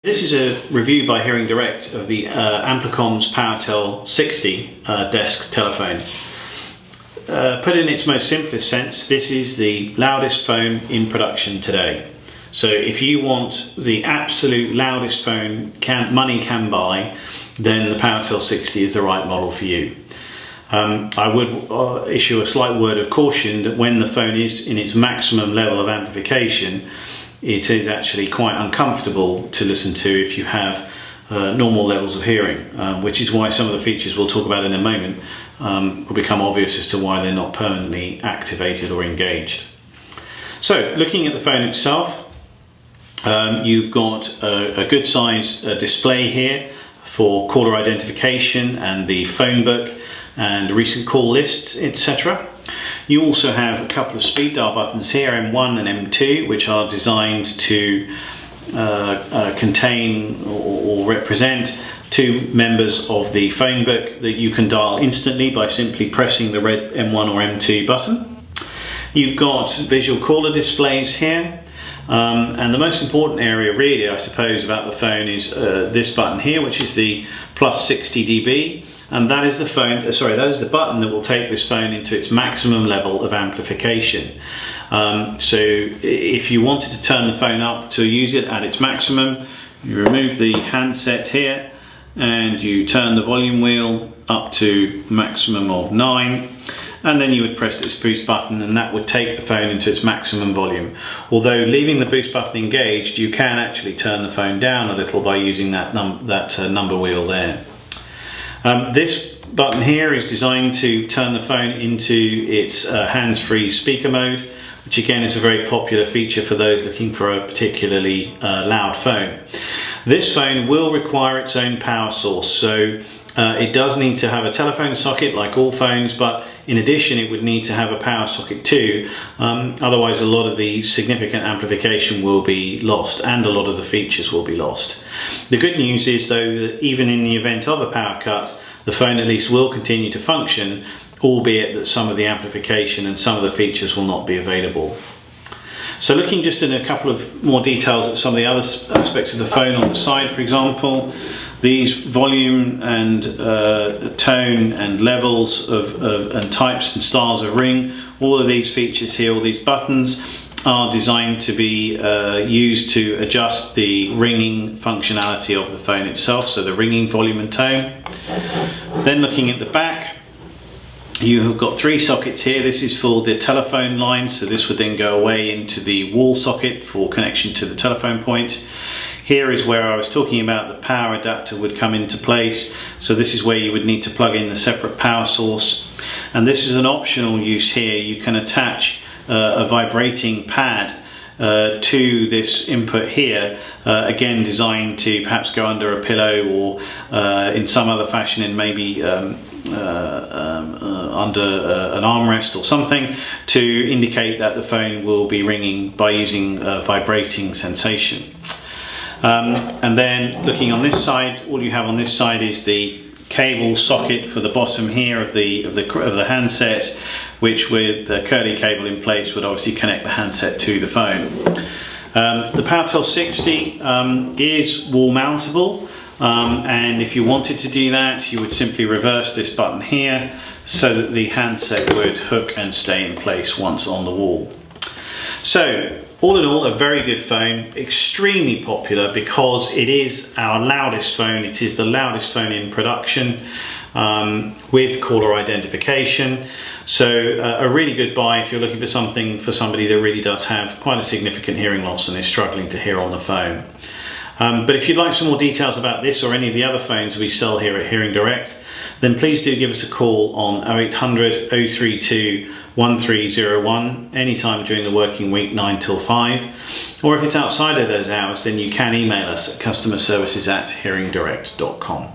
This is a review by Hearing Direct of the Amplicomms PowerTel 60 desk telephone. Put in its most simplest sense, this is the loudest phone in production today. So if you want the absolute loudest phone money can buy, then the PowerTel 60 is the right model for you. I would issue a slight word of caution that when the phone is in its maximum level of amplification, it is actually quite uncomfortable to listen to if you have normal levels of hearing, which is why some of the features we'll talk about in a moment will become obvious as to why they're not permanently activated or engaged. So looking at the phone itself, you've got a good size display here for caller identification and the phone book and recent call lists, etc. You also have a couple of speed dial buttons here, M1 and M2, which are designed to contain or represent two members of the phone book that you can dial instantly by simply pressing the red M1 or M2 button. You've got visual caller displays here, and the most important area really, I suppose, about the phone is this button here, which is the plus 60 dB. And that is the button that will take this phone into its maximum level of amplification. So if you wanted to turn the phone up to use it at its maximum, you remove the handset here and you turn the volume wheel up to maximum of 9, and then you would press this boost button and that would take the phone into its maximum volume. Although leaving the boost button engaged, you can actually turn the phone down a little by using that number wheel there. This button here is designed to turn the phone into its hands-free speaker mode, which again is a very popular feature for those looking for a particularly loud phone. This phone will require its own power source, so it does need to have a telephone socket like all phones, but in addition it would need to have a power socket too, otherwise a lot of the significant amplification will be lost and a lot of the features will be lost. The good news is though that even in the event of a power cut, the phone at least will continue to function, albeit that some of the amplification and some of the features will not be available. So looking just in a couple of more details at some of the other aspects of the phone on the side, for example, these volume and tone and levels and types and styles of ring, all of these features here, all these buttons are designed to be used to adjust the ringing functionality of the phone itself, so the ringing volume and tone. Then looking at the back, you have got three sockets here. This is for the telephone line, so this would then go away into the wall socket for connection to the telephone point. Here is where I was talking about the power adapter would come into place, so this is where you would need to plug in the separate power source. And this is an optional use here. You can attach a vibrating pad to this input here, again designed to perhaps go under a pillow or in some other fashion, and maybe under an armrest or something, to indicate that the phone will be ringing by using a vibrating sensation. And then looking on this side, all you have on this side is the cable socket for the bottom here of the handset, which with the curly cable in place would obviously connect the handset to the phone. The PowerTel 60 is wall mountable, and if you wanted to do that, you would simply reverse this button here so that the handset would hook and stay in place once on the wall. So all in all, a very good phone, extremely popular because it is our loudest phone. It is the loudest phone in production with caller identification. So a really good buy if you're looking for something for somebody that really does have quite a significant hearing loss and is struggling to hear on the phone. But if you'd like some more details about this or any of the other phones we sell here at Hearing Direct, then please do give us a call on 0800 032 1301 anytime during the working week, 9 till 5. Or if it's outside of those hours, then you can email us at customerservices@hearingdirect.com.